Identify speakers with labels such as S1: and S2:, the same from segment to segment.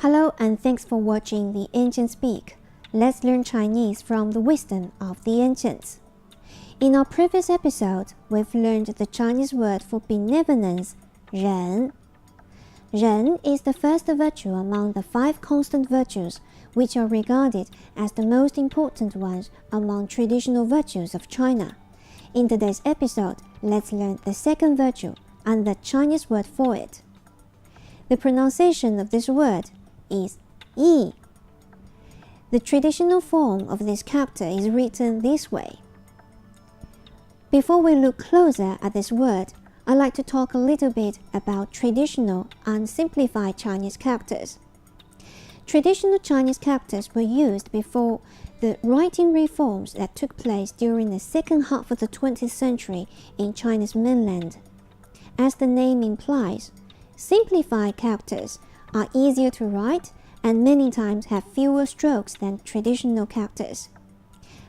S1: Hello and thanks for watching the Ancients Speak. Let's learn Chinese from the wisdom of the ancients. In our previous episode, we've learned the Chinese word for benevolence, 仁. 仁 is the first virtue among the 5 constant virtues, which are regarded as the most important ones among traditional virtues of China. In today's episode, let's learn the second virtue and the Chinese word for it. The pronunciation of this word is yi. The traditional form of this character is written this way. Before we look closer at this word, I'd like to talk a little bit about traditional and simplified Chinese characters. Traditional Chinese characters were used before the writing reforms that took place during the second half of the 20th century in China's mainland. As the name implies, simplified characters are easier to write and many times have fewer strokes than traditional characters.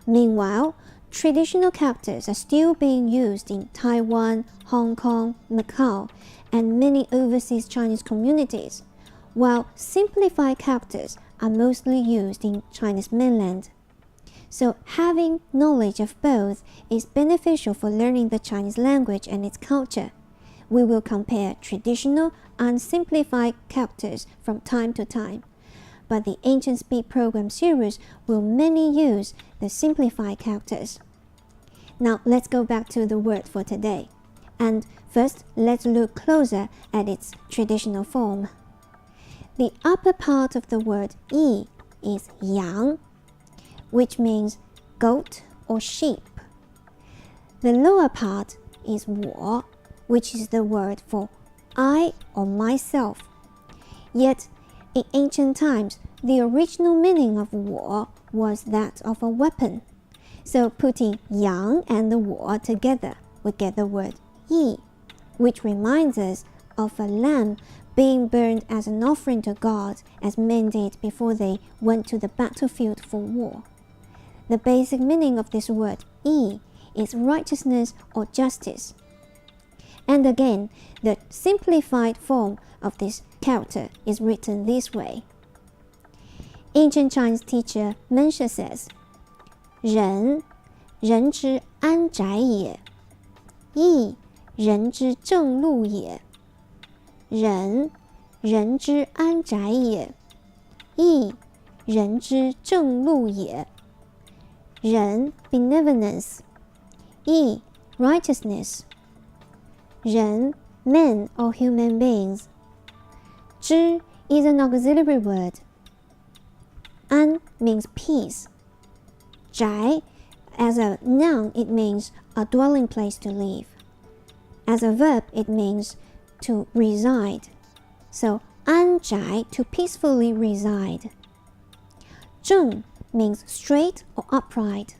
S1: Meanwhile, traditional characters are still being used in Taiwan, Hong Kong, Macau, and many overseas Chinese communities, while simplified characters are mostly used in China's mainland. So having knowledge of both is beneficial for learning the Chinese language and its culture. We will compare traditional and simplified characters from time to time, but the Ancient Speak program series will mainly use the simplified characters. Now let's go back to the word for today. And first, let's look closer at its traditional form. The upper part of the word yi is yang, which means goat or sheep. The lower part is wo, which is the word for I or myself. Yet, in ancient times, the original meaning of wo was that of a weapon. So putting yang and the wo together, we get the word yi, which reminds us of a lamb being burned as an offering to God, as men did before they went to the battlefield for war. The basic meaning of this word yi is righteousness or justice. And again, the simplified form of this character is written this way. Ancient Chinese teacher Mencius says, 仁，人之安宅也；义，人之正路也。仁，人之安宅也；义，人之正路也。仁 benevolence， 义 righteousness。人 men or human beings. 之 is an auxiliary word. An means peace. 宅 as a noun it means a dwelling place to live. As a verb it means to reside. So 安宅 to peacefully reside. 正 means straight or upright.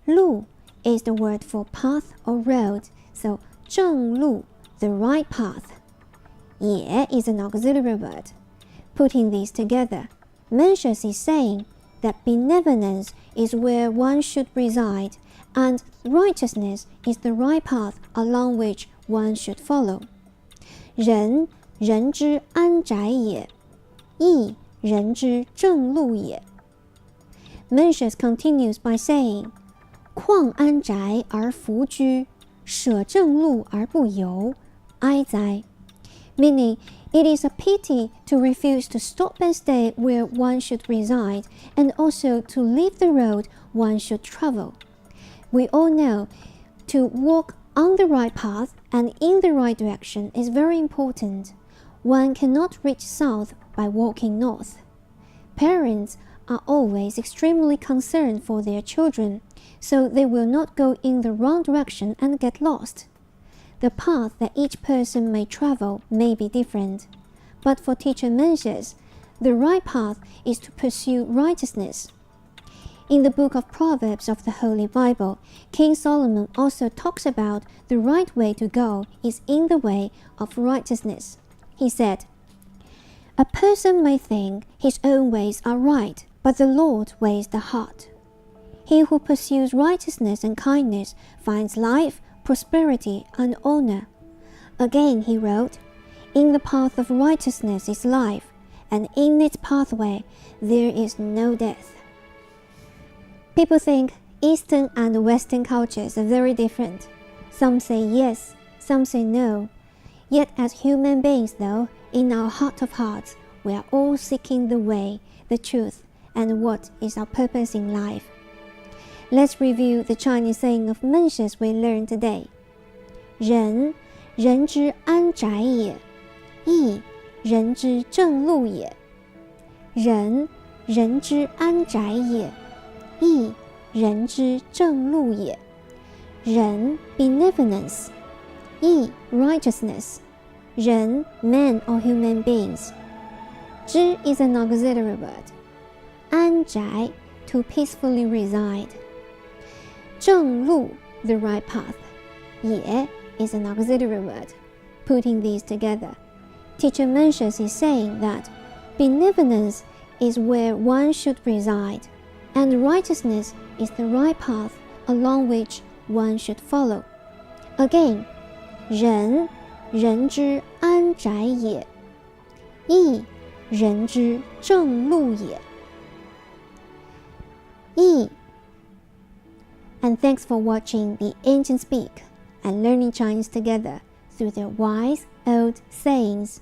S1: 路 is the word for path or road. So 正路 the right path. 也 is an auxiliary word. Putting these together, Mencius is saying that benevolence is where one should reside, and righteousness is the right path along which one should follow. 仁，人之安宅也；义，人之正路也。Mencius continues by saying, 况安宅而弗居，舍正路而不游，哀哉。 Meaning, it is a pity to refuse to stop and stay where one should reside, and also to leave the road one should travel. We all know to walk on the right path and in the right direction is very important. One cannot reach south by walking north. Parents are always extremely concerned for their children, so they will not go in the wrong direction and get lost. The path that each person may travel may be different, but for teacher Mencius, the right path is to pursue righteousness. In the book of Proverbs of the Holy Bible, King Solomon also talks about the right way to go is in the way of righteousness. He said, a person may think his own ways are right, but the Lord weighs the heart. He who pursues righteousness and kindness finds life, prosperity, and honor. Again he wrote, in the path of righteousness is life, and in its pathway there is no death. People think Eastern and Western cultures are very different. Some say yes, some say no. Yet as human beings though, in our heart of hearts, we are all seeking the way, the truth, and what is our purpose in life. Let's review the Chinese saying of Mencius we learned today. 人，人之安宅也；义，人之正路也。人，人之安宅也；义，人之正路也。人 benevolence, 义 righteousness, 人 man or human beings. 之 is an auxiliary word. 安宅 to peacefully reside. 正路 the right path. 也 is an auxiliary word. Putting these together, Teacher Mencius is saying that benevolence is where one should reside, and righteousness is the right path along which one should follow. Again, 人，人之安宅也；义，人之正路也。义。And thanks for watching the ancients speak and learning Chinese together through their wise old sayings.